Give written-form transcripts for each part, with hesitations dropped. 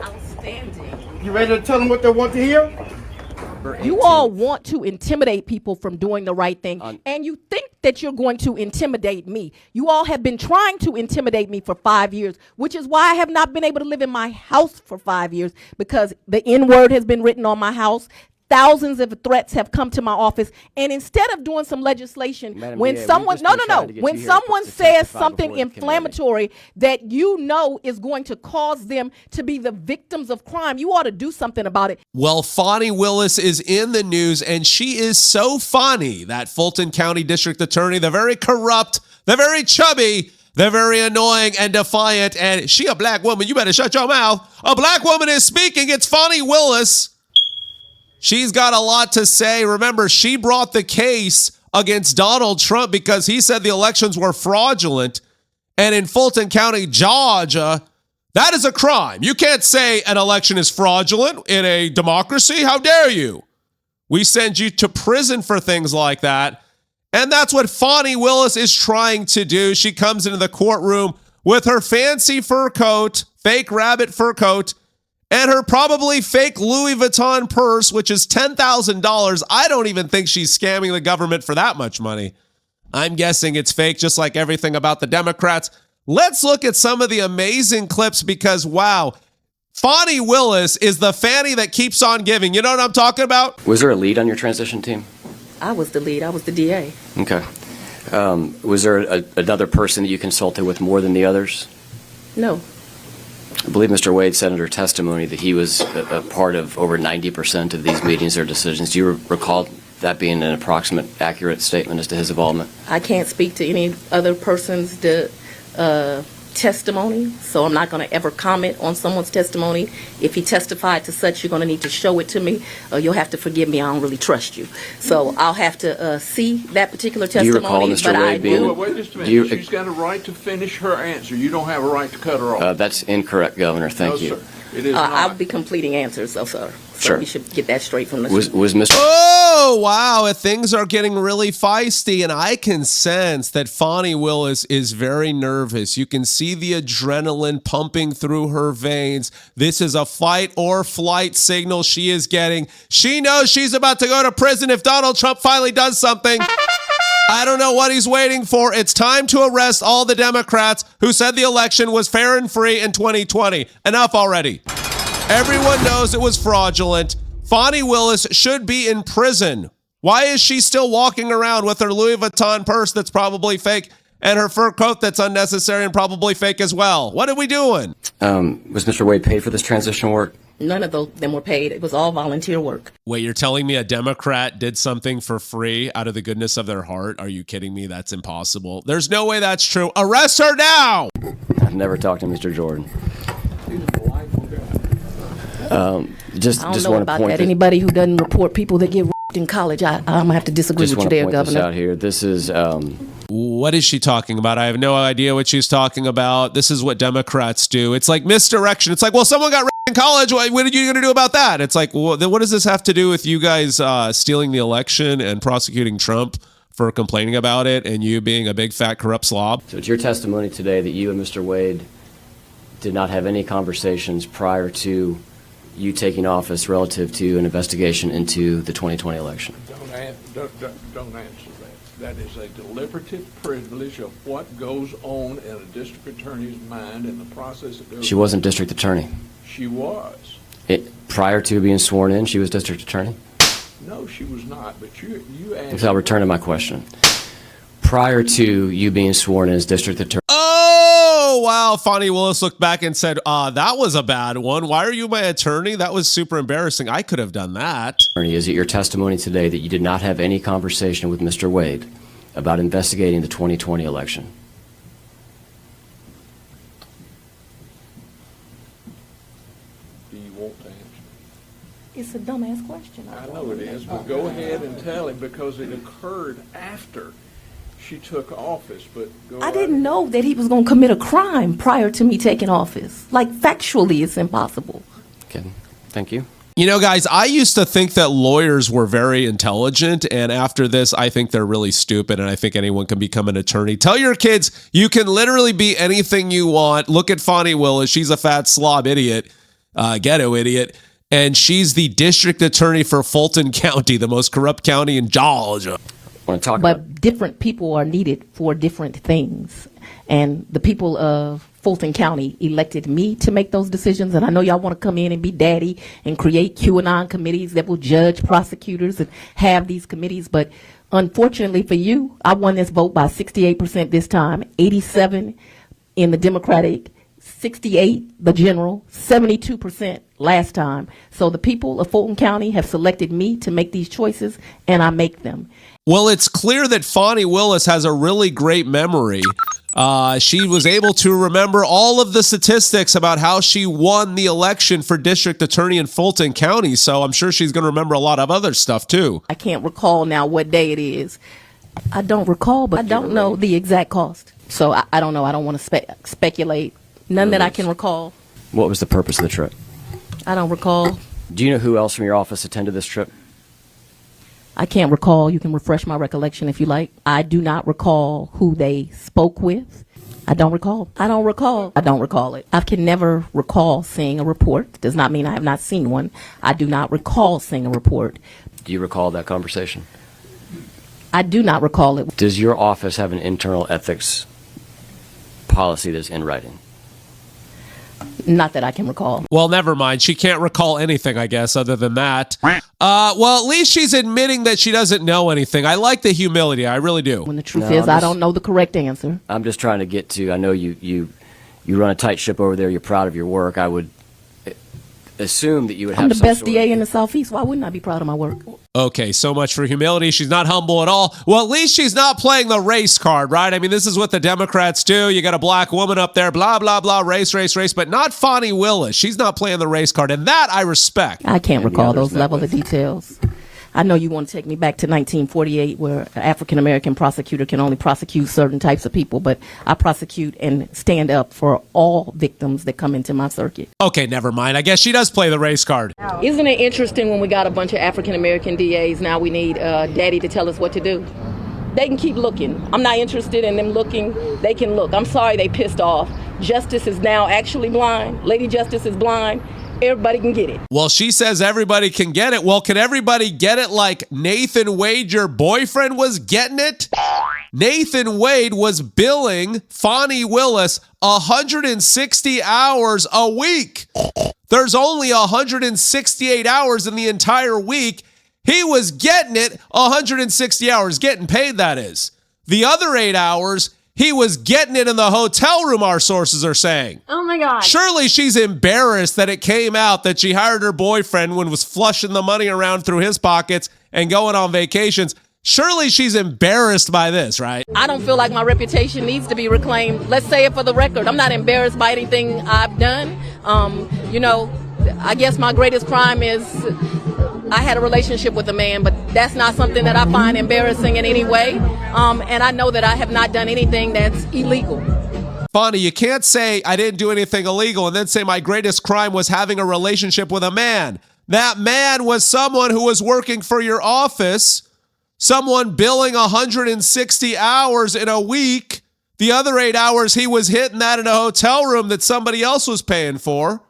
Outstanding. You ready to tell them what they want to hear? You all want to intimidate people from doing the right thing, and you think that you're going to intimidate me. You all have been trying to intimidate me for 5 years, which is why I have not been able to live in my house for 5 years, because the N-word has been written on my house. Thousands of threats have come to my office, and instead of doing some legislation, Madam when DA, someone when someone says something inflammatory that you know is going to cause them to be the victims of crime, you ought to do something about it. Well, Fani Willis is in the news, and she is so funny, that Fulton County District Attorney, the very corrupt, the very chubby, they're very annoying and defiant, and she a black woman. You better shut your mouth. A black woman is speaking. It's Fani Willis. She's got a lot to say. Remember, she brought the case against Donald Trump because he said the elections were fraudulent. And in Fulton County, Georgia, that is a crime. You can't say an election is fraudulent in a democracy. How dare you? We send you to prison for things like that. And that's what Fani Willis is trying to do. She comes into the courtroom with her fancy fur coat, fake rabbit fur coat, and her probably fake Louis Vuitton purse, which is $10,000. I don't even think she's scamming the government for that much money. I'm guessing it's fake, just like everything about the Democrats. Let's look at some of the amazing clips because, wow, Fani Willis is the Fanny that keeps on giving. You know what I'm talking about? Was there a lead on your transition team? I was the lead. I was the DA. Okay. Was there another person that you consulted with more than the others? No. I believe Mr. Wade said under testimony that he was a part of over 90% of these meetings or decisions. Do you recall that being an approximate accurate statement as to his involvement? I can't speak to any other person's testimony, so I'm not going to ever comment on someone's testimony. If he testified to such, you're going to need to show it to me. You'll have to forgive me. I don't really trust you. So I'll have to see that particular testimony. Do you recall Mr. Wade being... Wait just a minute. She's got a right to finish her answer. You don't have a right to cut her off. That's incorrect, Governor. Thank you. Sir. It is I'll be completing answers, though, sir. So sure. We should get that straight from the... Was Mr. Oh, wow. Things are getting really feisty, and I can sense that Fani Willis is very nervous. You can see the adrenaline pumping through her veins. This is a fight or flight signal she is getting. She knows she's about to go to prison if Donald Trump finally does something. I don't know what he's waiting for. It's time to arrest all the Democrats who said the election was fair and free in 2020. Enough already. Everyone knows it was fraudulent. Fani Willis should be in prison. Why is she still walking around with her Louis Vuitton purse that's probably fake and her fur coat that's unnecessary and probably fake as well? What are we doing? Was Mr. Wade paid for this transition work? None of them were paid. It was all volunteer work. Wait, you're telling me a Democrat did something for free out of the goodness of their heart? Are you kidding me? That's impossible. There's no way that's true. Arrest her now! I've never talked to Mr. Jordan. Just I don't know want to about point that. Anybody who doesn't report people that get in college, I'm going to have to disagree with you there, Governor. This out here. This is... What is she talking about? I have no idea what she's talking about. This is what Democrats do. It's like misdirection. It's like, well, someone got in college. What are you going to do about that? It's like, well, then what does this have to do with you guys stealing the election and prosecuting Trump for complaining about it and you being a big, fat, corrupt slob? So it's your testimony today that you and Mr. Wade did not have any conversations prior to you taking office relative to an investigation into the 2020 election. Don't answer that. That is a deliberative privilege of what goes on in a district attorney's mind in the process of... She wasn't district attorney. She was. Prior to being sworn in, she was district attorney? No, she was not, but you asked... So I'll return to my question. Prior to you being sworn in as district attorney... Oh, wow. Fani Willis looked back and said, that was a bad one. Why are you my attorney? That was super embarrassing. I could have done that. Is it your testimony today that you did not have any conversation with Mr. Wade about investigating the 2020 election? Do you want to answer? It's a dumbass question. I know it is, but go ahead and tell him because it occurred after she took office, but I didn't know that he was going to commit a crime prior to me taking office. Like, factually, it's impossible. Okay, thank you. You know, guys, I used to think that lawyers were very intelligent, and after this, I think they're really stupid, and I think anyone can become an attorney. Tell your kids you can literally be anything you want. Look at Fani Willis. She's a fat slob idiot. Ghetto idiot. And she's the district attorney for Fulton County, the most corrupt county in Georgia. Want to talk But about different people are needed for different things. And the people of Fulton County elected me to make those decisions. And I know y'all want to come in and be daddy and create QAnon committees that will judge prosecutors and have these committees. But unfortunately for you, I won this vote by 68% this time, 87 in the Democratic, 68 the general, 72% last time. So the people of Fulton County have selected me to make these choices, and I make them. Well, it's clear that Fani Willis has a really great memory. She was able to remember all of the statistics about how she won the election for district attorney in Fulton County, so I'm sure she's going to remember a lot of other stuff, too. I can't recall now what day it is. I don't recall, but I don't know the exact cost. So I don't know. I don't want to speculate. None that I can recall. what was the purpose of the trip? I don't recall. Do you know who else from your office attended this trip? I can't recall. You can refresh my recollection if you like. I do not recall who they spoke with. I don't recall. I don't recall. I don't recall it. I can never recall seeing a report. Does not mean I have not seen one. I do not recall seeing a report. Do you recall that conversation? I do not recall it. Does your office have an internal ethics policy that's in writing? Not that I can recall. Well, never mind. She can't recall anything, I guess, other than that. Well, at least she's admitting that she doesn't know anything. I like the humility. I really do. When the truth is, I don't know the correct answer. I'm just trying to get to, I know you run a tight ship over there. You're proud of your work. I would assume that you would have I'm the some best sort of- DA in the Southeast. Why wouldn't I be proud of my work? Okay, so much for humility. She's not humble at all. Well, at least she's not playing the race card, right? I mean, this is what the Democrats do. You got a black woman up there, blah, blah, blah, race, but not Fani Willis. She's not playing the race card, and that I respect. I can't And the recall others those level of details. I know you want to take me back to 1948 where an African-American prosecutor can only prosecute certain types of people, but I prosecute and stand up for all victims that come into my circuit. Okay, never mind. I guess she does play the race card. Isn't it interesting when we got a bunch of African-American DAs, now we need daddy to tell us what to do? They can keep looking. I'm not interested in them looking. They can look. I'm sorry they pissed off. Justice is now actually blind. Lady Justice is blind. Everybody can get it. Well, she says everybody can get it. Well, can everybody get it like Nathan Wade, your boyfriend, was getting it? Nathan Wade was billing Fani Willis 160 hours a week. There's only 168 hours in the entire week. He was getting it 160 hours, getting paid, that is. The other 8 hours, he was getting it in the hotel room, our sources are saying. Oh my God. Surely she's embarrassed that it came out that she hired her boyfriend when was flushing the money around through his pockets and going on vacations. Surely she's embarrassed by this, right? I don't feel like my reputation needs to be reclaimed. Let's say it for the record. I'm not embarrassed by anything I've done. I guess my greatest crime is I had a relationship with a man, but that's not something that I find embarrassing in any way. And I know that I have not done anything that's illegal. Fani, you can't say I didn't do anything illegal and then say my greatest crime was having a relationship with a man. That man was someone who was working for your office, someone billing 160 hours in a week. The other 8 hours, he was hitting that in a hotel room that somebody else was paying for.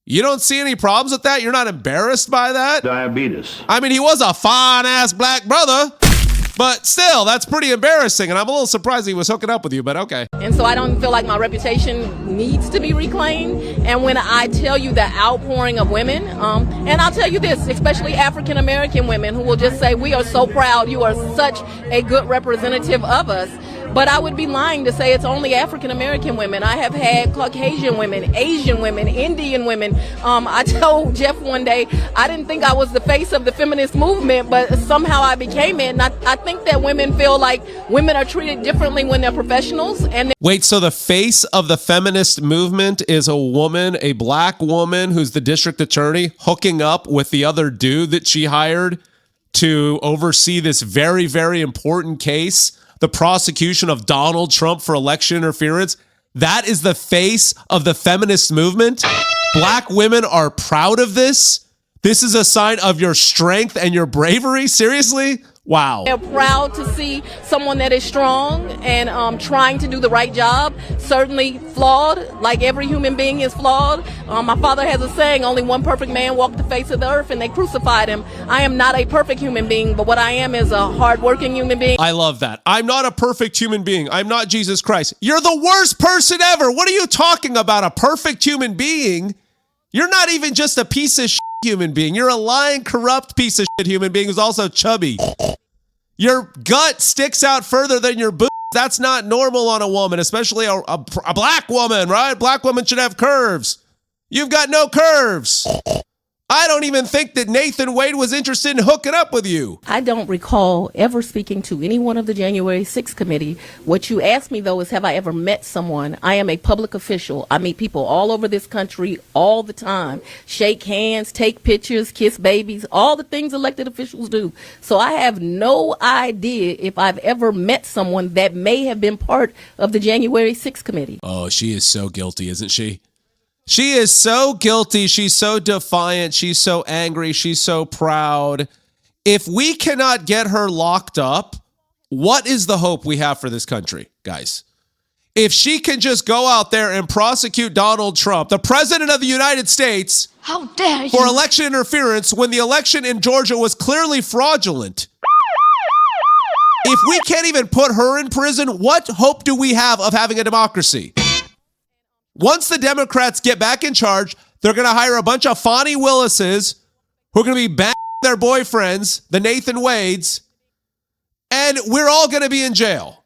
You don't see any problems with that? You're not embarrassed by that? Diabetes. I mean, he was a fine-ass black brother, but still, that's pretty embarrassing, and I'm a little surprised he was hooking up with you, but okay. And so I don't feel like my reputation needs to be reclaimed. And when I tell you the outpouring of women, and I'll tell you this, especially African-American women who will just say, we are so proud, you are such a good representative of us. But I would be lying to say it's only African-American women. I have had Caucasian women, Asian women, Indian women. I told Jeff one day, I didn't think I was the face of the feminist movement, but somehow I became it. And I think that women feel like women are treated differently when they're professionals. And Wait, so the face of the feminist movement is a woman, a black woman who's the district attorney hooking up with the other dude that she hired to oversee this very, very important case? The prosecution of Donald Trump for election interference. That is the face of the feminist movement. Black women are proud of this. This is a sign of your strength and your bravery. Seriously? Wow. They're proud to see someone that is strong and trying to do the right job. Certainly flawed, like every human being is flawed. My father has a saying, only one perfect man walked the face of the earth, and they crucified him. I am not a perfect human being, but what I am is a hardworking human being. I love that. I'm not a perfect human being. I'm not Jesus Christ. You're the worst person ever. What are you talking about? A perfect human being? You're not even just a piece of shit human being. You're a lying, corrupt piece of shit human being who's also chubby. Your gut sticks out further than your boobs. That's not normal on a woman, especially a black woman, right? Black women should have curves. You've got no curves. I don't even think that Nathan Wade was interested in hooking up with you. I don't recall ever speaking to any one of the January 6th committee. What you asked me, though, is have I ever met someone? I am a public official. I meet people all over this country all the time. Shake hands, take pictures, kiss babies, all the things elected officials do. So I have no idea if I've ever met someone that may have been part of the January 6th committee. Oh, she is so guilty, isn't she? She is so guilty. She's so defiant. She's so angry. She's so proud. If we cannot get her locked up, what is the hope we have for this country, guys? If she can just go out there and prosecute Donald Trump, the president of the United States, how dare you, for election interference when the election in Georgia was clearly fraudulent. If we can't even put her in prison, what hope do we have of having a democracy? Once the Democrats get back in charge, they're going to hire a bunch of Fani Willises who are going to be banging their boyfriends, the Nathan Wades, and we're all going to be in jail.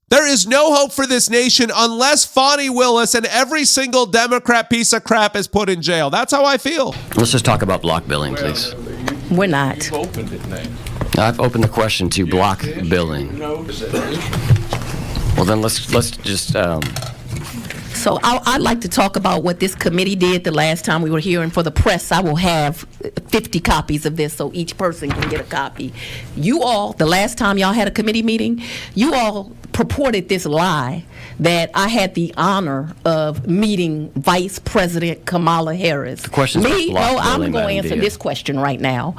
There is no hope for this nation unless Fani Willis and every single Democrat piece of crap is put in jail. That's how I feel. Let's just talk about block billing, please. We're not. You've opened it now. I've opened the question to block billing. No, Well, then let's just... So I'd like to talk about what this committee did the last time we were here, and for the press, I will have 50 copies of this so each person can get a copy. You all, the last time y'all had a committee meeting, you all purported this lie that I had the honor of meeting Vice President Kamala Harris. The question's Me? block No, I'm billing, going to Madam answer Dear. this question right now.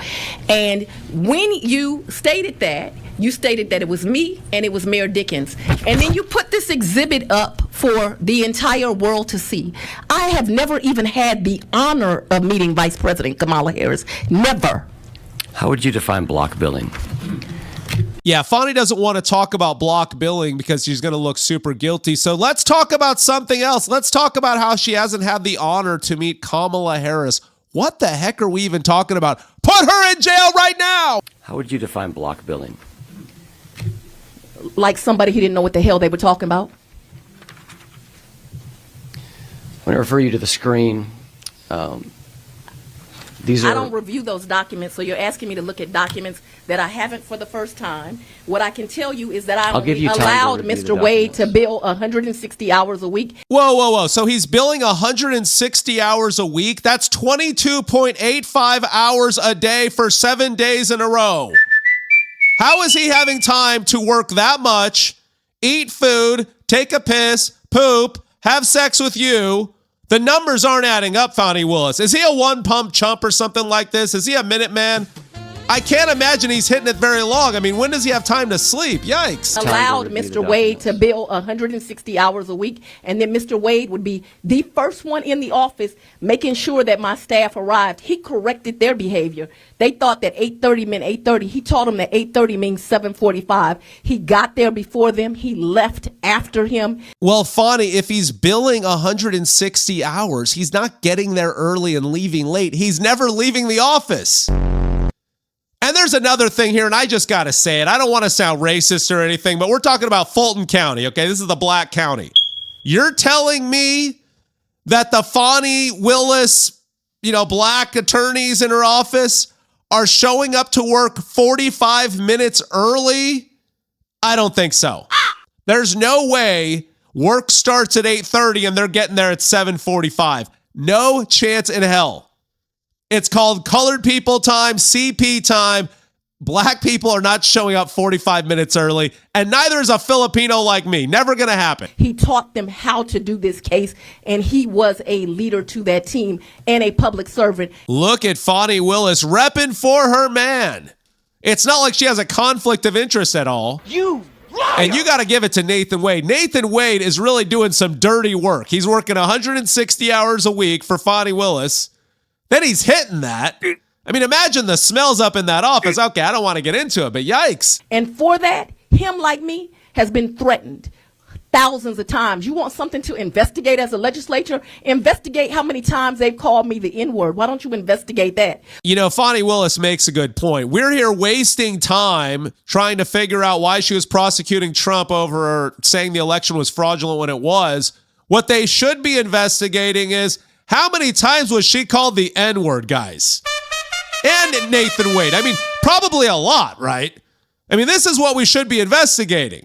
And when you stated that, you stated that it was me and it was Mayor Dickens. And then you put this exhibit up for the entire world to see. I have never even had the honor of meeting Vice President Kamala Harris. Never. How would you define block billing? Yeah, Fani doesn't want to talk about block billing because she's going to look super guilty. So let's talk about something else. Let's talk about how she hasn't had the honor to meet Kamala Harris. What the heck are we even talking about? Put her in jail right now! How would you define block billing? Like somebody who didn't know what the hell they were talking about. When I refer you to the screen, these are... I don't review those documents, so you're asking me to look at documents that I haven't for the first time. What I can tell you is that I I'll give you time to allowed review the Mr. Wade to documents. bill 160 hours a week. Whoa. So he's billing 160 hours a week? That's 22.85 hours a day for 7 days in a row. How is he having time to work that much, eat food, take a piss, poop, have sex with you? The numbers aren't adding up, Fani Willis. Is he a one-pump chump or something like this? Is he a minute man? I can't imagine he's hitting it very long. I mean, when does he have time to sleep? Yikes. Allowed review the Mr. Wade to documents. bill 160 hours a week, and then Mr. Wade would be the first one in the office making sure that my staff arrived. He corrected their behavior. They thought that 8:30 meant 8:30. He taught them that 8:30 means 7:45. He got there before them. He left after him. Well, Fani, if he's billing 160 hours, he's not getting there early and leaving late. He's never leaving the office. And there's another thing here, and I just got to say it. I don't want to sound racist or anything, but we're talking about Fulton County, okay? This is the black county. You're telling me that the Fani Willis, black attorneys in her office are showing up to work 45 minutes early? I don't think so. There's no way work starts at 8:30 and they're getting there at 7:45. No chance in hell. It's called colored people time, CP time. Black people are not showing up 45 minutes early, and neither is a Filipino like me. Never going to happen. He taught them how to do this case, and he was a leader to that team and a public servant. Look at Fani Willis repping for her man. It's not like she has a conflict of interest at all. You liar! And you got to give it to Nathan Wade. Nathan Wade is really doing some dirty work. He's working 160 hours a week for Fani Willis. Then he's hitting that. I mean, imagine the smells up in that office. Okay, I don't want to get into it, but yikes. And for that, him like me has been threatened thousands of times. You want something to investigate as a legislature? Investigate how many times they've called me the N-word. Why don't you investigate that? You know, Fani Willis makes a good point. We're here wasting time trying to figure out why she was prosecuting Trump over saying the election was fraudulent when it was. What they should be investigating is how many times was she called the N-word, guys? And Nathan Wade. I mean, probably a lot, right? I mean, this is what we should be investigating.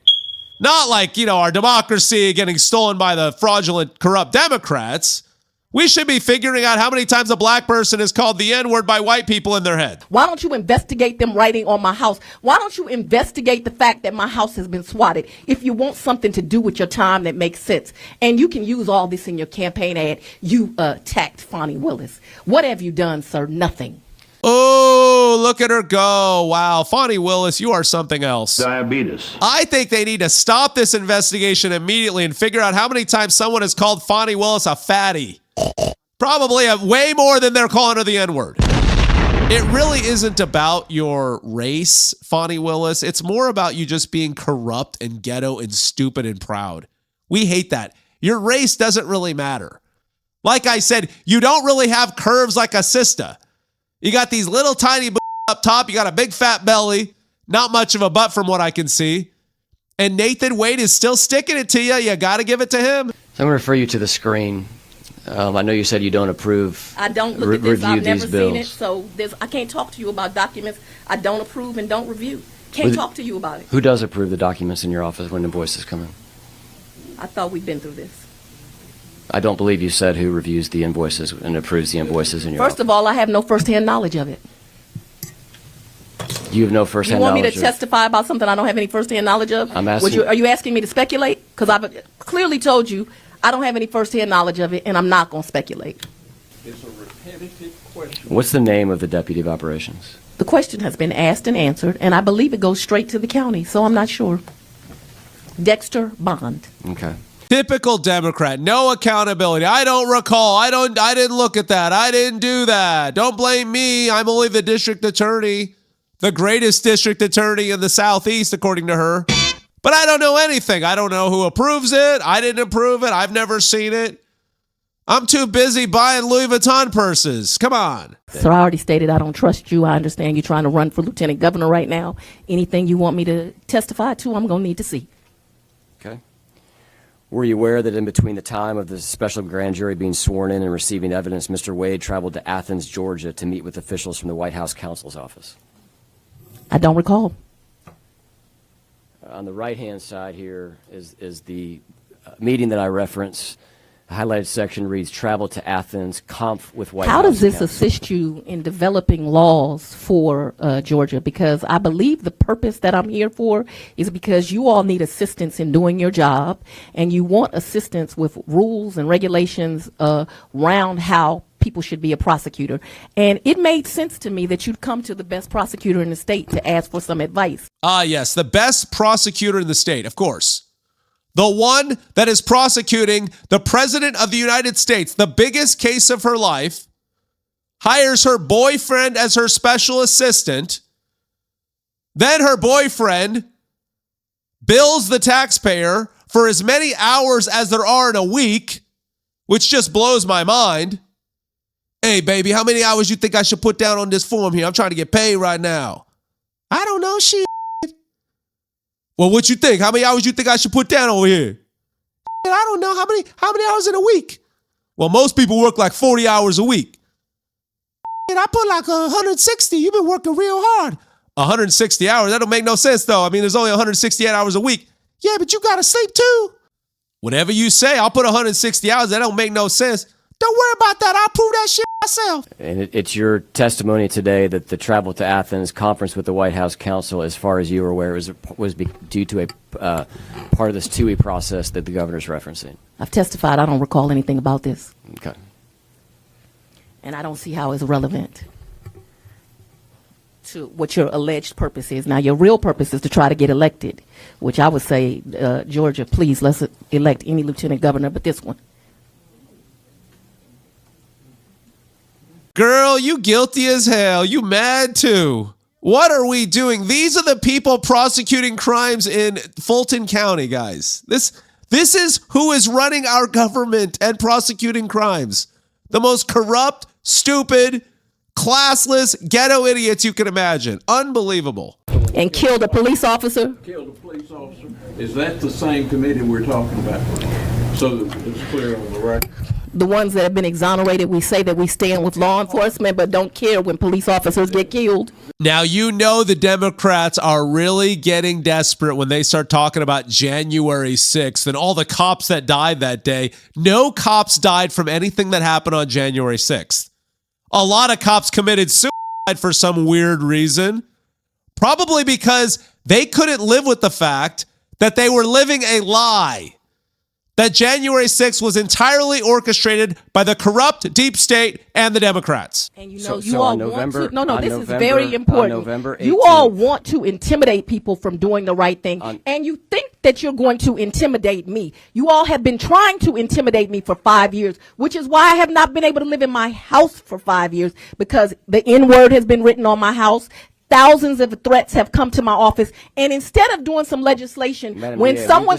Not like, you know, our democracy getting stolen by the fraudulent, corrupt Democrats. We should be figuring out how many times a black person is called the N-word by white people in their head. Why don't you investigate them writing on my house? Why don't you investigate the fact that my house has been swatted? If you want something to do with your time that makes sense, and you can use all this in your campaign ad, you attacked Fani Willis. What have you done, sir? Nothing. Oh, look at her go. Wow. Fani Willis, you are something else. Diabetes. I think they need to stop this investigation immediately and figure out how many times someone has called Fani Willis a fatty. Probably way more than they're calling her the N-word. It really isn't about your race, Fani Willis. It's more about you just being corrupt and ghetto and stupid and proud. We hate that. Your race doesn't really matter. Like I said, you don't really have curves like a sister. You got these little tiny up top. You got a big fat belly. Not much of a butt from what I can see. And Nathan Wade is still sticking it to you. You got to give it to him. So I'm going to refer you to the screen. I know you said you don't approve. I don't look at this. I've never bills. seen it. So I can't talk to you about documents I don't approve and don't review. Can't talk to you about it. Who does approve the documents in your office when invoices come in? I thought we'd been through this. I don't believe you said who reviews the invoices and approves the invoices in your office. First of all, I have no firsthand knowledge of it. You have no firsthand You knowledge. want me to testify about something I don't have any firsthand knowledge of? I'm asking. Are you asking me to speculate? Because I've clearly told you I don't have any firsthand knowledge of it, and I'm not going to speculate. It's a repetitive question. What's the name of the deputy of operations? The question has been asked and answered, and I believe it goes straight to the county, so I'm not sure. Dexter Bond. Okay. Typical Democrat. No accountability. I don't recall. I didn't look at that. I didn't do that. Don't blame me. I'm only the district attorney. The greatest district attorney in the Southeast, according to her. But I don't know anything. I don't know who approves it. I didn't approve it. I've never seen it. I'm too busy buying Louis Vuitton purses. Come on. Sir, I already stated I don't trust you. I understand you're trying to run for lieutenant governor right now. Anything you want me to testify to, I'm going to need to see. Okay. Were you aware that in between the time of the special grand jury being sworn in and receiving evidence, Mr. Wade traveled to Athens, Georgia to meet with officials from the White House counsel's office? I don't recall. On the right-hand side here is the meeting that I reference. The highlighted section reads, travel to Athens, conf with White House. How does this counsel. assist you in developing laws for Georgia? Because I believe the purpose that I'm here for is because you all need assistance in doing your job, and you want assistance with rules and regulations around how people should be a prosecutor. And it made sense to me that you'd come to the best prosecutor in the state to ask for some advice. Ah, yes, the best prosecutor in the state, of course. The one that is prosecuting the President of the United States, the biggest case of her life, hires her boyfriend as her special assistant. Then her boyfriend bills the taxpayer for as many hours as there are in a week, which just blows my mind. Hey, baby, how many hours you think I should put down on this form here? I'm trying to get paid right now. I don't know, shit. Well, what you think? How many hours you think I should put down over here? I don't know. How many hours in a week? Well, most people work like 40 hours a week. I put like 160. You've been working real hard. 160 hours? That don't make no sense, though. I mean, there's only 168 hours a week. Yeah, but you got to sleep, too. Whatever you say, I'll put 160 hours. That don't make no sense. Don't worry about that. I'll prove that shit myself. And it's your testimony today that the travel to Athens, conference with the White House counsel, as far as you were aware, was due to a part of this TUI process that the governor's referencing. I've testified. I don't recall anything about this. Okay. And I don't see how it's relevant to what your alleged purpose is. Now, your real purpose is to try to get elected, which I would say, Georgia, please, let's elect any lieutenant governor but this one. Girl, you guilty as hell. You mad too. What are we doing? These are the people prosecuting crimes in Fulton County, guys. This is who is running our government and prosecuting crimes. The most corrupt, stupid, classless, ghetto idiots you can imagine. Unbelievable. And killed a police officer? Killed a police officer. Is that the same committee we're talking about? So that it's clear on the record. The ones that have been exonerated, we say that we stand with law enforcement, but don't care when police officers get killed. Now, you know the Democrats are really getting desperate when they start talking about January 6th and all the cops that died that day. No cops died from anything that happened on January 6th. A lot of cops committed suicide for some weird reason. Probably because they couldn't live with the fact that they were living a lie. That January 6th was entirely orchestrated by the corrupt deep state and the Democrats. And you know, this is very important. You all want to intimidate people from doing the right thing, and you think that you're going to intimidate me. You all have been trying to intimidate me for 5 years, which is why I have not been able to live in my house for 5 years, because the N-word has been written on my house. Thousands of threats have come to my office, and instead of doing some legislation, when someone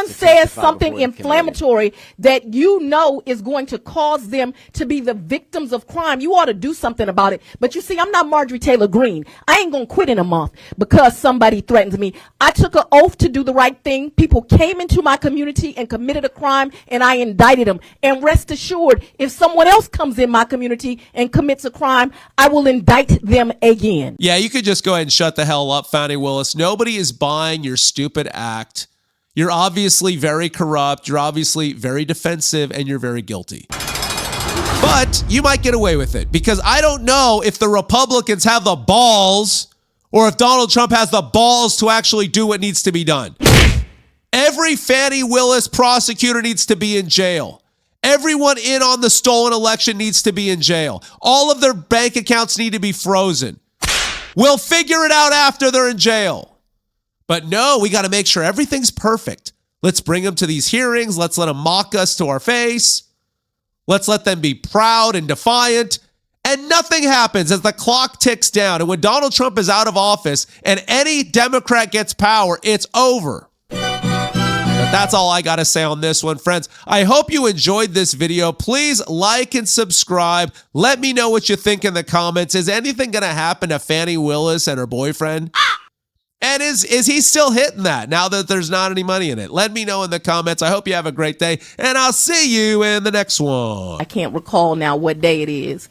says something inflammatory that you know is going to cause them to be the victims of crime, you ought to do something about it. But you see, I'm not Marjorie Taylor Greene. I ain't gonna quit in a month because somebody threatens me. I took an oath to do the right thing. People came into my community and committed a crime, and I indicted them. And rest assured, if someone else comes in my community and commits a crime, I will indict them again. Yeah, you could just go ahead and shut the hell up, Fani Willis. Nobody is buying your stupid act. You're obviously very corrupt. You're obviously very defensive, and you're very guilty. But you might get away with it because I don't know if the Republicans have the balls or if Donald Trump has the balls to actually do what needs to be done. Every Fani Willis prosecutor needs to be in jail. Everyone in on the stolen election needs to be in jail. All of their bank accounts need to be frozen. We'll figure it out after they're in jail. But no, we got to make sure everything's perfect. Let's bring them to these hearings. Let's let them mock us to our face. Let's let them be proud and defiant. And nothing happens as the clock ticks down. And when Donald Trump is out of office and any Democrat gets power, it's over. But that's all I got to say on this one, friends. I hope you enjoyed this video. Please like and subscribe. Let me know what you think in the comments. Is anything going to happen to Fani Willis and her boyfriend? And is he still hitting that now that there's not any money in it? Let me know in the comments. I hope you have a great day, and I'll see you in the next one. I can't recall now what day it is.